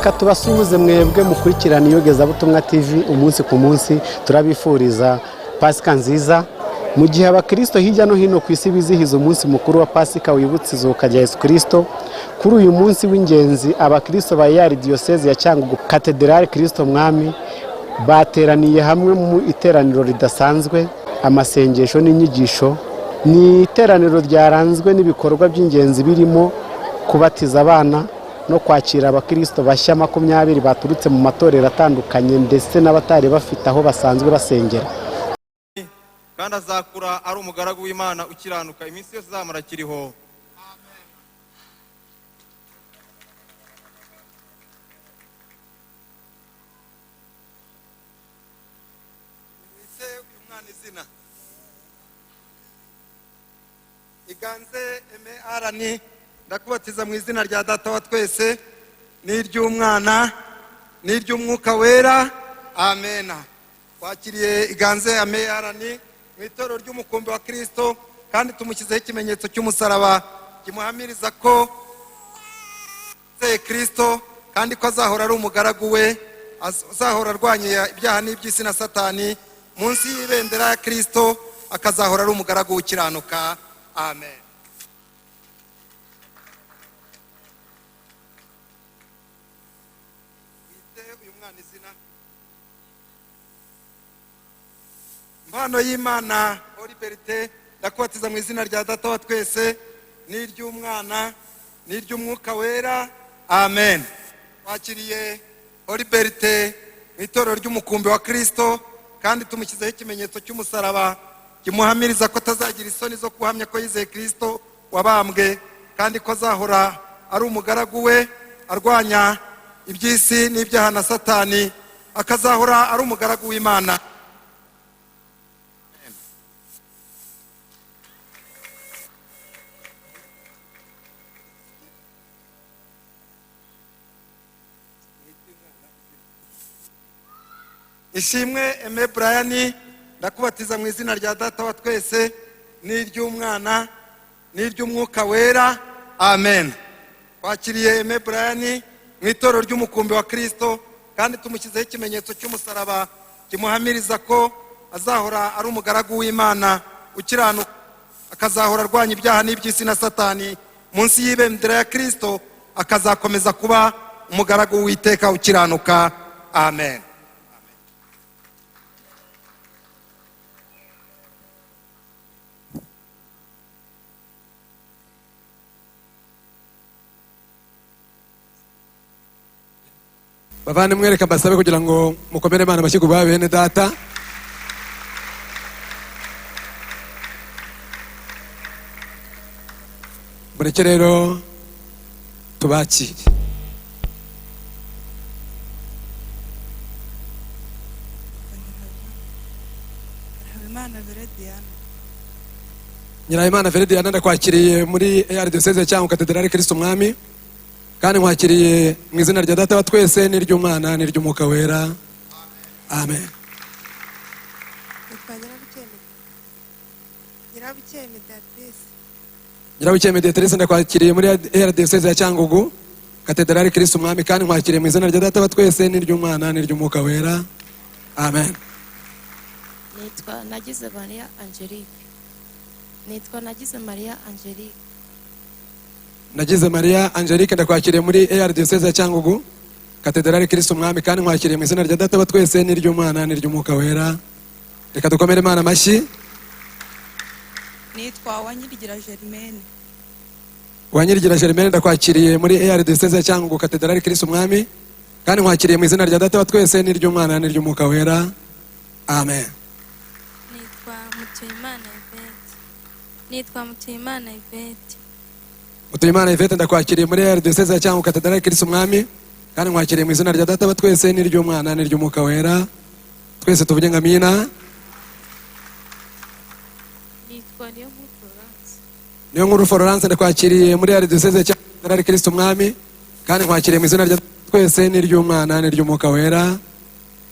reka tubasuhuze mwebwe mukurikirana Iyogezabutumwa TV umunsi ku munsi. Turabifuriza Pasika nziza. Mu gihe abakristo hirya no hino ku isi bizihiza umunsi mukuru wa Pasika wibutsa izuka rya Yesu Kristo, kuri uyu munsi w'ingenzi abakristo ba Yari Diocese ya Cyangugu Cathedrale Kristo Mwami bateraniye hamwe mu iteraniro ridasanzwe, amasengesho n'inyigisho. Ni iteraniro ryaranzwe n'ibikorwa by'ingenzi birimo kubatiza abana no kwakira abakristo bashya 20 baturutse mu matorero atandukanye ndetse n'abatari bafite aho basanzwe basengera. Kandi azakura ari umugaragu w'Imana ukiranuka iminsi yose zamara kiriho. Iganze Arani ndakubatiza mu izina rya Data wa twese n'iry'Umwana n'iry'Umwuka wera, amen. Wakiriye Iganze Arani mu itorero ry'umukumbi wa Kristo, kandi tumushyizeho ikimenyetso cy'umusaraba kimuhamiriza ko se Kristo, kandi ko azahora ari umugaragu we, azahora arwanya ibyaha n'iby'isi na Satani munsi y'ibendera ya Kristo, akazahora ari umugaragu ukiranuka, amen. Impano y'Imana Liberté ndakubatiza mu izina rya Data wa twese n'iry'Umwana n'iry'Umwuka wera, amen. Wakiriye Liberté mu itorero ry'umukumbi wa Kristo, kandi tumushyizeho ikimenyetso cy'umusaraba kimuhamiriza ko atazagira isoni zo guhamya ko yizeye Kristo wabambwe, kandi ko azahora ari umugaragu we arwanya iby'isi n'ibyaha na Satani, akazahora ari umugaragu w'Imana. Ishimwe Aime Brian ndakubatiza mu izina rya Data wa twese n'iry'Umwana n'iry'Umwuka wera, amen. Wakiriye Aime Brian mu itorero ry'umukumbi wa Kristo, kandi tumushyizeho ikimenyetso cy'umusaraba kimuhamiriza ko azahora ari umugaragu w'Imana ukiranuka, akazahora arwanya ibyaha n'iby'isi na Satani munsi y'ibendera ya Kristo, akazakomeza kuba umugaragu w'Iteka ukiranuka, amen. Bavane mwereka basabe kugira ngo mukomere Imana amashyi ku bene data. Mureke rero tubakire. Nyirayimana Verediana ndakwakiriye muri Yari Diocese cyangwa Cathedrale Kristo Mwami, kandi nkwakiriye mu izina rya Data wa twese n'iry'Umwana n'iry'Umwuka wera, amen. Nyirabuke Mediatrice ndakwakiriye muri Yari Diocese ya Cyangugu Cathedrale Kristo Mwami, kandi nkwakiriye mu izina rya Data wa twese n'iry'Umwana n'iry'Umwuka wera, amen. Nitwa Nagize Maria Angelique. Nagize Maria Angelique ndakwakiriye muri Yari Diocese ya Cyangugu Cathedrale Kristo Mwami, kandi nkwakiriye mu izina rya Data wa twese n'iry'Umwana n'iry'Umwuka wera. Reka dukomere Imana amashyi. Nitwa Wanyirigira Germaine ndakwakiriye muri Yari Diocese ya Cyangugu Cathedrale Kristo Mwami, kandi nkwakiriye mu izina rya Data wa twese n'iry'Umwana n'iry'Umwuka wera, amen. Mutuyimana Yvette ndakwakiriye muri Yari Diocese ya Cyangugu Cathedrale Kristo Mwami, kandi nkwakiriye mu izina rya Data wa twese n'iry'Umwana n'iry'Umwuka wera. Twese tuvuge ngo amina. Niyo nkuru Florence ndakwakiriye muri Yari Diocese ya Cyangugu Cathedrale Kristo Mwami, kandi nkwakiriye mu izina rya twese n'iry'Umwana n'iry'Umwuka wera,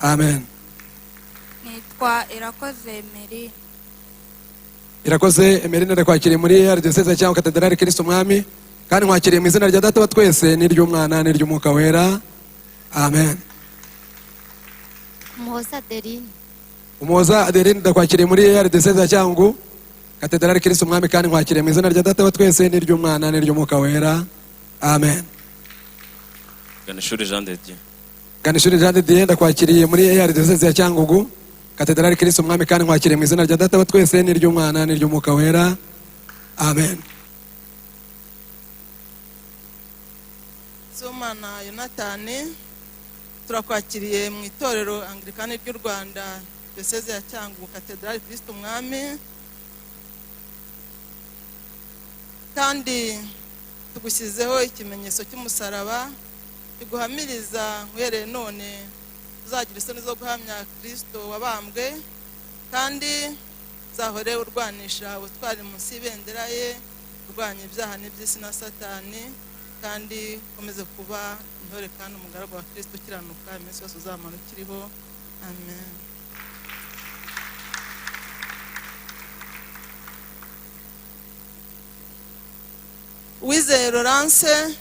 amen. Nitwa Irakoze Emery. Irakoze Emery ndakwakiriye muri Yari Diocese ya Cyangugu Cathedrale Kristo Mwami, kandi nkwakiriye mu izina rya Data wa twese n'iry'Umwana n'iry'Umwuka wera, amen. Umuhoza Adeline. Umuhoza Adeline ndakwakiriye muri EAR Diocese ya Cyangugu Katedrali Kristo Umwami, kandi nkwakiriye mu izina rya Data wa twese n'iry'Umwana n'iry'Umwuka wera, amen. Ganishuri Jean de Dieu. Ganishuri Jean de Dieu ndakwakiriye muri EAR Diocese ya Cyangugu Katedrali Kristo Umwami, kandi nkwakiriye mu izina rya Data wa twese n'iry'Umwana n'iry'Umwuka wera, amen. Somana Yonatani, turakwakiriye mu itorero Anglikani ry'u Rwanda Diocese ya Cyangugu Katedrali Kristo Umwami, kandi tugushyizeho ikimenyetso cy'umusaraba kiguhamiriza uhereye none uzagira isoni zo guhamya Kristo wabambwe, kandi uzahore urwanisha ubutwari munsi y'ibendera ye, urwanya ibyaha n'iby'isi na Satani, kandi ukomeze kuba intore kandi umugaragu wa Kristo ukiranuka iminsi yose uzamara ukiriho, amen. Uwizeye Laurence,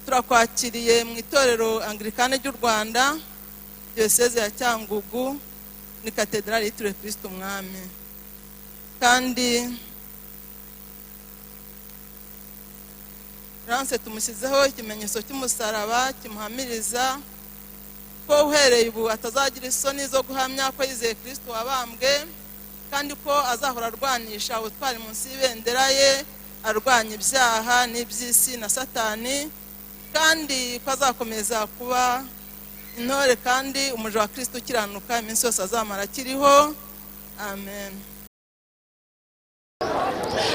turakwakiriye mu itorero Anglikani ry'u Rwanda Diocese ya Cyangugu ni Katedrali yitiriwe Kristo Umwami, kandi Laurence tumushyizeho ikimenyetso cy'umusaraba kimuhamiriza ko uhereye ubu atazagira isoni zo guhamya ko yizeye Kristo wabambwe, kandi ko azahora arwanisha ubutwari munsi y'ibendera ye, arwanya ibyaha n'iby'isi na Satani, kandi ko azakomeza kuba intore kandi umuja wa Kristo ukiranuka iminsi yose azamara akiriho, amen.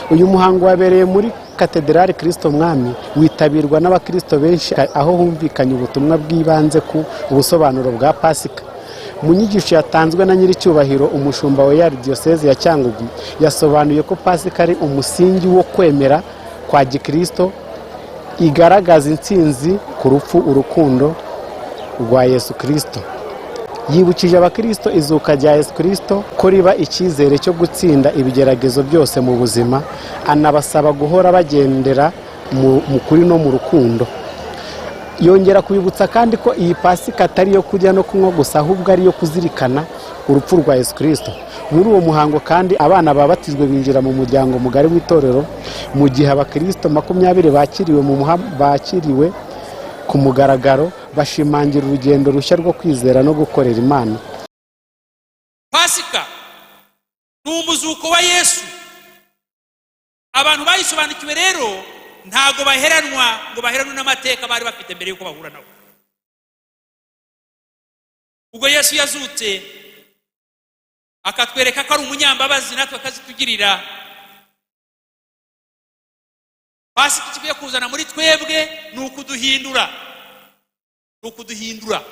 Uyu muhango wabereye muri Katedrali Kristo Umwami, witabirwa n'abakristo benshi, aho humvikanye ubutumwa bw'ibanze ku ubusobanuro bwa Pasika. Mu nyigisho yatanzwe na nyiricyubahiro umushumba wa EAR Diocese ya Cyangugu, yasobanuye ko Pasika ari umusingi wo kwemera kwa Gikristo, igaragaza intsinzi ku rupfu, urukundo rwa Yesu Kristo. Yibukije abakristo izuka rya Yesu Kristo ko riba icyizere cyo gutsinda ibigeragezo byose mu buzima, anabasaba guhora bagendera mu kuri no mu rukundo. Yongera kubibutsa kandi ko iyi Pasika atari yo kurya no kunywa gusa, ahubwo ari yo kuzirikana urupfu rwa Yesu Kristo. Muri uwo muhango kandi abana babatijwe binjira mu muryango mugari w'itorero, mu gihe abakristo 20 bakiriwe ku mugaragaro, bashimangira urugendo rushya rwo kwizera no gukorera Imana. Pasika ni umuzuko wa Yesu. Abantu bayisobanukiwe rero ntago baheranwa ngo baheranwe n'amateka bari bafite mbere yuko bahura nawe. Ubwo Yesu yazutse akatwereka ko ari umunyambabazi, natwe akazitugirira. Pasika ikigiye kuzana muri twebwe ni ukuduhindura,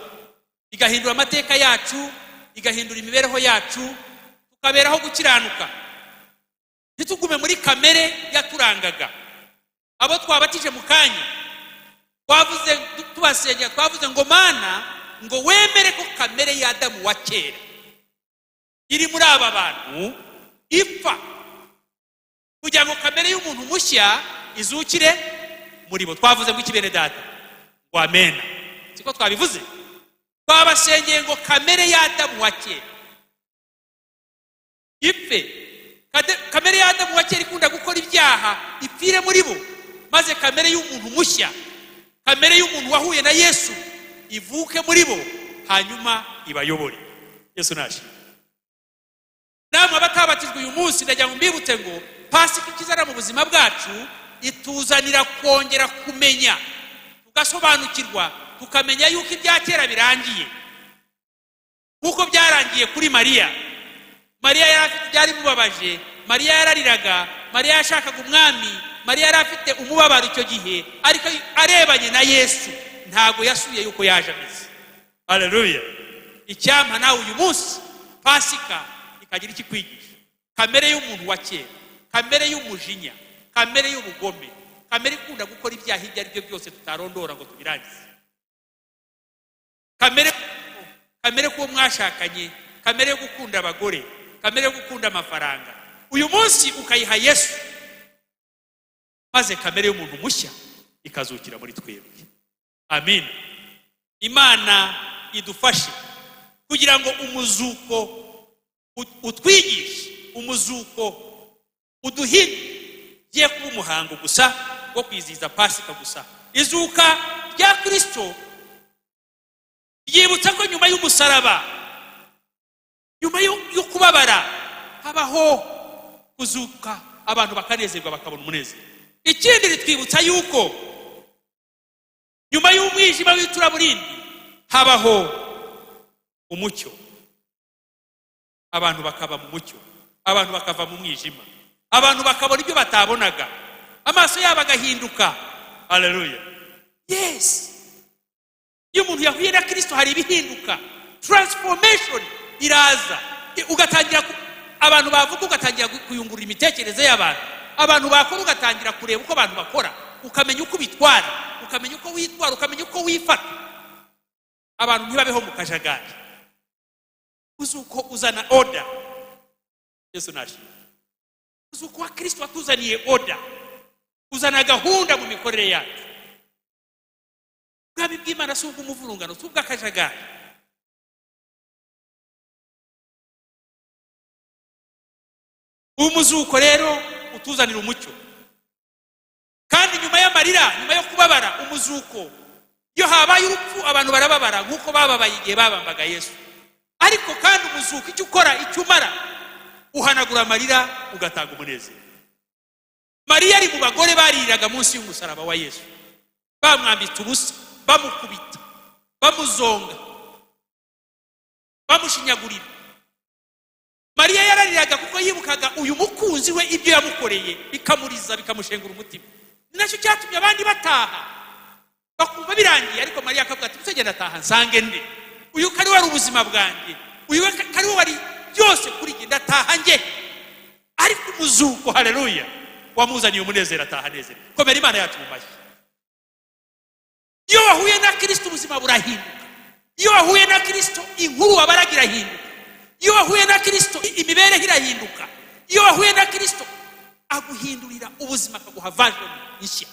igahindura amateka yacu, igahindura imibereho yacu, tukaberaho gukiranuka, ntitugume muri kamere yaturangaga. Abo twabatije mu kanya twavuze tubasengera, twavuze ngo Mana, ngo wemere ko kamere ya Adamu wa kera iri muri aba bantu ipfa, kugira ngo kamere y'umuntu mushya izukire muri bo. Twavuze ngo ikibene data ngo amena, siko twabivuze? Twabasengeye ngo kamere ya Adamu wa kera ipfe, kamere ya Adamu wa kera ikunda gukora ibyaha ipfire muri bo, maze kamere y'umuntu mushya, kamere y'umuntu wahuye na Yesu ivuke muri bo, hanyuma ibayobore. Yesu nashimwe. Namwe abatabatijwe uyu munsi ndagira ngo mbibutse ngo Pasika ikizana mu buzima bwacu ituzanira kongera kumenya, tugasobanukirwa, tukamenya yuko ibya kera birangiye, kuko byarangiye kuri Mariya. Mariya yari afite byari mubabaje, Mariya yarariraga, Mariya yashakaga umwami, Mariya yari afite umubabaro icyo gihe, ariko arebanye na Yesu ntago yasuye yuko yaje ameze. Haleluya. Icyampa nawe uyu munsi Pasika ikagira ikikwigisha kamere y'umuntu wa kera, kamere y'umujinya, kamere y'ubugome, kamere ikunda gukora ibyaha ibyo ari byo byose tutarondora ngo tubirangize, kamere kuwo mwashakanye, kamere yo gukunda abagore, kamere yo gukunda amafaranga, uyu munsi ukayiha Yesu, maze kamere y'umuntu mushya ikazukira muri twebwe. Amen. imana idufashe kugira ngo umuzuko utwigishe, umuzuko uduhindure kuba umuhango gusa wo kwizihiza Pasika gusa. Izuka rya Kristo yibutsa ko nyuma y'umusaraba, nyuma yo kubabara, habaho kuzuka, abantu bakanezerwa bakabona umunezero. Ikindi ritwibutsa yuko nyuma y'umwijima w'icuraburindi habaho umucyo, abantu bakaba mu mucyo, abantu bakava mu mwijima, abantu bakabona ibyo batabonaga, amaso yabo agahinduka. Haleluya. Yes, iyo umuntu yahuye na Kristo hari ibihinduka, transformation iraza, ugatangira abantu bavuga, ugatangira kuyungurura imitekerereze y'abantu, abantu bakora ugatangira kureba uko abantu bakora, ukamenya uko bitwara, ukamenya uko witwara, ukamenya uko wifata, abantu ntibabeho mu kajagari. Uzuko uzana order. Yesu nashimwe. Uzuko wa Kristo watuzaniye order, uzana gahunda mu mikorere yacu. Ubwami bw'Imana si ubw'umuvurungano, si ubw'akajagari. Umuzuko rero utuzanira umucyo, kandi nyuma y'amarira, nyuma yo kubabara, umuzuko iyo habaye urupfu abantu barababara nk'uko bababaye igihe babambaga Yesu. Ariko kandi umuzuko icyo ukora, icyo umara, uhanagura amarira ugatanga umunezero. Mariya ari mu bagore bariraga munsi y'umusaraba wa Yesu, bamwambitse ubusa, bamukubita, bamuzonga, bamushinyagurira. Mariya yarariraga kuko yibukaga uyu mukunzi we ibyo yamukoreye, bikamuriza, bikamushengura umutima. Ni nacyo cyatumye abandi bataha bakumva birangiye, ariko Mariya akavuga ati usegenda ataha nsange nde, uyu kari wari ubuzima bwanjye, uyu kari wari byose kuri njye, ndataha nge. Ariko umuzuko, haleluya, wamuzaniye umunezero, ataha nezero. Komera Imana yacu mu mashyi. Iyo wahuye na Kristo ubuzima burahinduka. Iyo wahuye na Kristo inkuru wabaragira hinduka. Iyo wahuye na Kristo imibereho irahinduka. Iyo wahuye na Kristo aguhindurira ubuzima, akaguha vision nshya.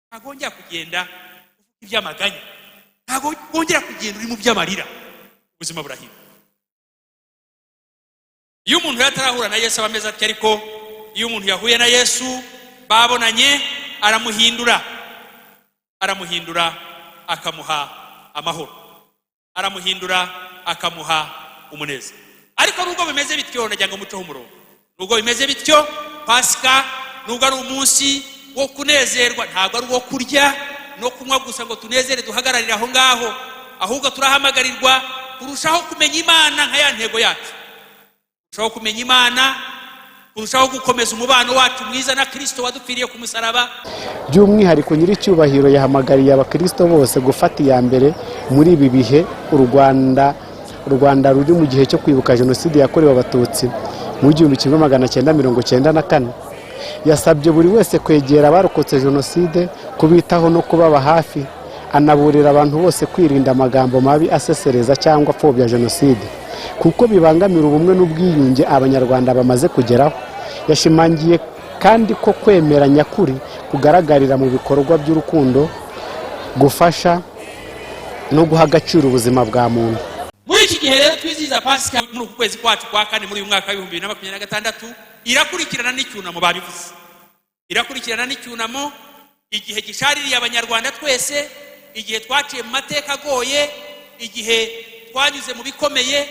Ntagongera kugenda iby'amaganya, ntagongera kugenda uri mu by'amarira, ubuzima burahinduka. Iyo umuntu yatarahura na Yesu abameze ati, ariko iyo umuntu yahuye na Yesu babonanye, aramuhindura akamuha amahoro, aramuhindura akamuha umunezero. Ariko nubwo bimeze bityo, ndagira ngo muco h'umurongo, nubwo bimeze bityo, Pasika nubwo ari umunsi wo kunezerwa, ntabwo ari uwo kurya no kunywa gusa ngo tunezere duhagararire aho ngaho, ahubwo turahamagarirwa kurushaho kumenya Imana nka ya ntego yacu, kurushaho kumenya Imana, kurushaho gukomeza umubano wacu mwiza na Kristo wadupfiriye ku musaraba. By'umwihariko nyiricyubahiro yahamagariye abakristo bose gufata iya mbere muri ibi bihe u Rwanda ruri mu gihe cyo kwibuka jenoside yakorewe abatutsi mu 1994. Yasabye buri wese kwegera abarokotse jenoside, kubitaho no kubaba hafi. Anaburira abantu bose kwirinda amagambo mabi asesereza cyangwa apfobya jenoside, kuko bibangamira ubumwe n'ubwiyunge abanyarwanda bamaze kugeraho. Yashimangiye kandi ko kwemera nyakuri kugaragarira mu bikorwa by'urukundo, gufasha no guha agaciro ubuzima bwa muntu. Muri iki gihe rero twizihiza Pasika muri uku kwezi kwacu kwa kane muri uyu mwaka wa 2026, irakurikirana n'icyunamo. Babivuze irakurikirana n'icyunamo, igihe gishaririye abanyarwanda twese, igihe twaciye mu mateka agoye, igihe twanyuze mu bikomeye,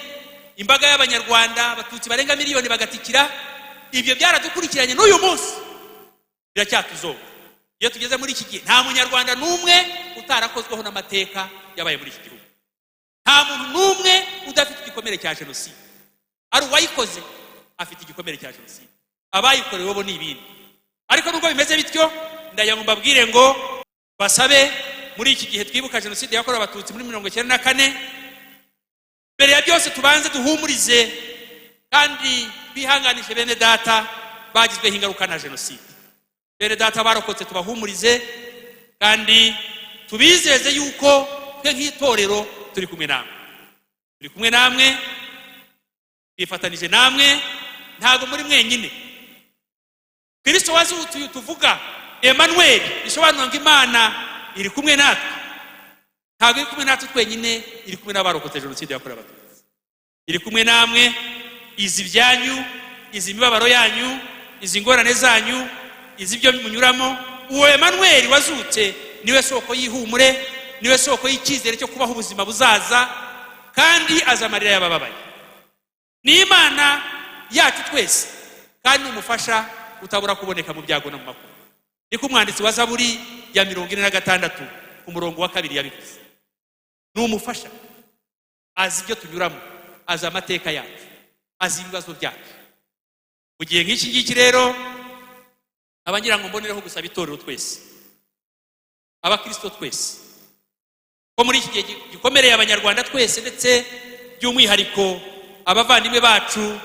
imbaga y'abanyarwanda abatutsi barenga miliyoni bagatikira. Ibyo byaradukurikiranye n'uyu munsi biracyatuzoga. Iyo tugeze muri iki gihe, nta munyarwanda n'umwe utarakozweho n'amateka yabaye muri iki gihugu. Nta muntu n'umwe udafite igikomere cya jenoside. Ari uwayikoze afite igikomere cya jenoside, abayikorewe bo ni ibindi. Ariko nubwo bimeze bityo, ndagira ngo mbabwire ngo basabe muri iki gihe twibuka jenoside yakorewe abatutsi muri 1994, mbere ya byose tubanze duhumurize kandi bihanganishe bene data bagizweho ingaruka na jenoside. Bene data barokotse tubahumurize kandi tubizeze yuko twe nk'itorero turi kumwe namwe, turi kumwe namwe, twifatanije namwe, ntago muri mwenyine. Kristo wazutuye tuvuga Emmanuel, bisobanura ngo Imana iri kumwe natwe. ntabwo iri kumwe natwe twenyine, iri kumwe n'abarokotse jenoside yakorewe abatutsi. Iri kumwe namwe, izi byanyu, izi mibabaro yanyu, izi ngorane zanyu, izi byo munyuramo. Uwo Emmanuel wazutse niwe soko y'ihumure, niwe soko y'icyizere cyo kubaho ubuzima buzaza, kandi azamarira y'abababaye. Ni Imana yacu twese, kandi umufasha utabura kuboneka mu byago no mu makuba. Niko umwanditsi wa Zaburi ya 46 ku murongo wa 2 yabivuze. Ni umufasha, azi ibyo tunyuramo, azi amateka yacu, azi ibibazo byacu. Mu gihe nk'iki ngiki rero, abangira ngo mbonereho gusaba itorero twese, abakristo twese, ko muri iki gihe gikomereye abanyarwanda twese, ndetse by'umwihariko abavandimwe bacu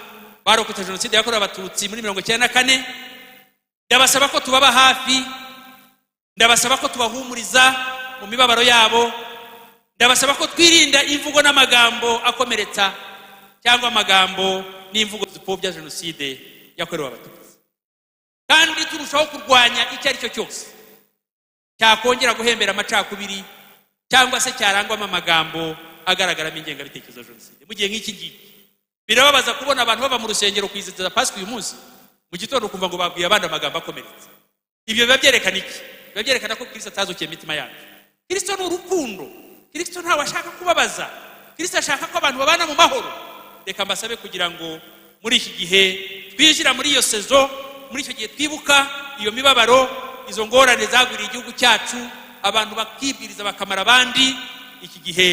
barokotse jenoside yakorewe abatutsi muri 1994, ndabasaba ko tubaba hafi, ndabasaba ko tubahumuriza mu mibabaro yabo, ndabasaba ko twirinda imvugo n'amagambo akomeretsa cyangwa amagambo n'imvugo zipfobya jenoside yakorewe abatutsi, kandi turushaho kurwanya icyo ari cyo cyose cyakongera guhembera amacakubiri cyangwa se cyarangwamo amagambo agaragaramo ingengabitekerezo ya jenoside. Mu gihe nk'iki ngiki birababaza kubona abantu baba mu rusengero kwizihiza Pasika uyu munsi, mu gitondo kumva ngo babwiye abandi amagambo akomeretsa. Ibyo biba byerekana iki? Biba byerekana ko Kristo atazukiye imitima yacu. Kristo ni urukundo, Kristo ntawe ashaka kubabaza, Kristo ashaka ko abantu babana mu mahoro. Reka mbasabe kugira ngo muri iki gihe twijira muri iyo sezo, muri icyo gihe twibuka iyo mibabaro, izo ngorane zagwiriye igihugu cyacu, abantu bakibwiriza bakamara abandi. Iki gihe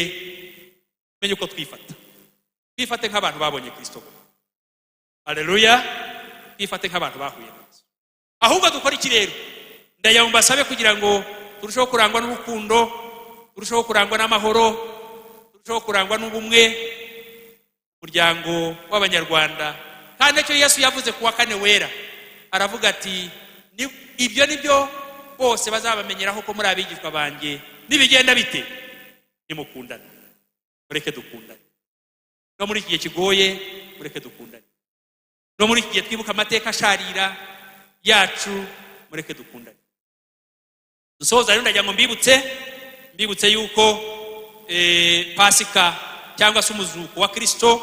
menye uko twifate nk'abantu babonye Kristo. Haleluya. Twifate nk'abantu bahuye nazo. Ahubwo dukora iki rero? Ndayamba mbasabe kugira ngo turusheho kurangwa n'urukundo, turusheho kurangwa n'amahoro, turusheho kurangwa n'ubumwe umuryango w'abanyarwanda. Kandi icyo Yesu yavuze ku wa 4 wera, aravuga ati ibyo nibyo bose bazabamenyeraho ko muri abigishwa banjye, nibigenda bite? Nimukundane. Mureke dukundane. No muri iki gihe kigoye, mureke dukundane. No muri iki gihe twibuka amateka asharira yacu, mureke dukundane. Dusoza rero ndagira ngo mbibutse yuko Pasika cyangwa se umuzuko wa Kristo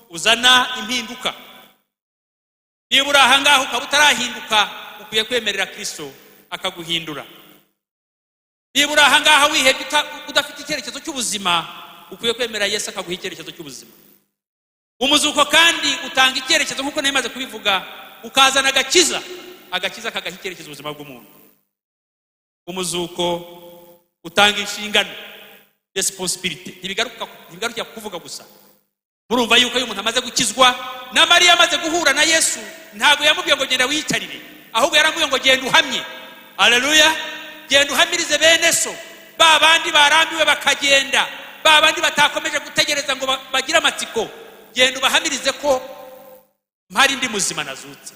uzana impinduka. Niba uri aha ngaho ukaba utarahinduka, ukwiye kwemerera Kristo akaguhindura. Niba uri aha ngaho wihebye udafite icyerekezo cy'ubuzima, ukwiye kwemerera Yesu akaguha icyerekezo cy'ubuzima. Umuzuko kandi utanga icyerekezo nk'uko nemaze kubivuga, ukazana agakiza kagaha icyerekezo ubuzima bw'umuntu. Umuzuko utanga inshingano, responsibility, ntibigaruka kuvuga gusa. Murumva yuko uyu muntu amaze gukizwa, na Mariya amaze guhura na Yesu, ntabwo yamubwiye ngo genda wiyicarire, ahubwo yaramubwiye ngo genda uhamye. Haleluya. Genda uhamirize bene so, ba bandi barambiwe bakagenda, ba bandi batakomeje gutegereza ngo bagire amatsiko, genda ubahamirize ko mpari ndi muzima nazutse.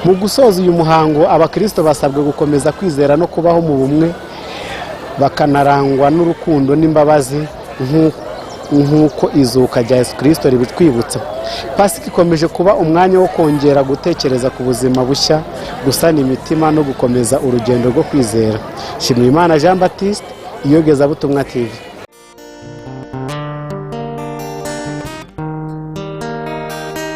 Mu gusoza uyu muhango, abakristo basabwe gukomeza kwizera no kubaho mu bumwe, bakanarangwa n'urukundo n'imbabazi nk'uko izuka rya Yesu Kristo ribitwibutsa. Pasika ikomeje kuba umwanya wo kongera gutekereza ku buzima bushya, gusana imitima no gukomeza urugendo rwo kwizera. Shimiyimana Jean Baptiste, Iyogezabutumwa TV.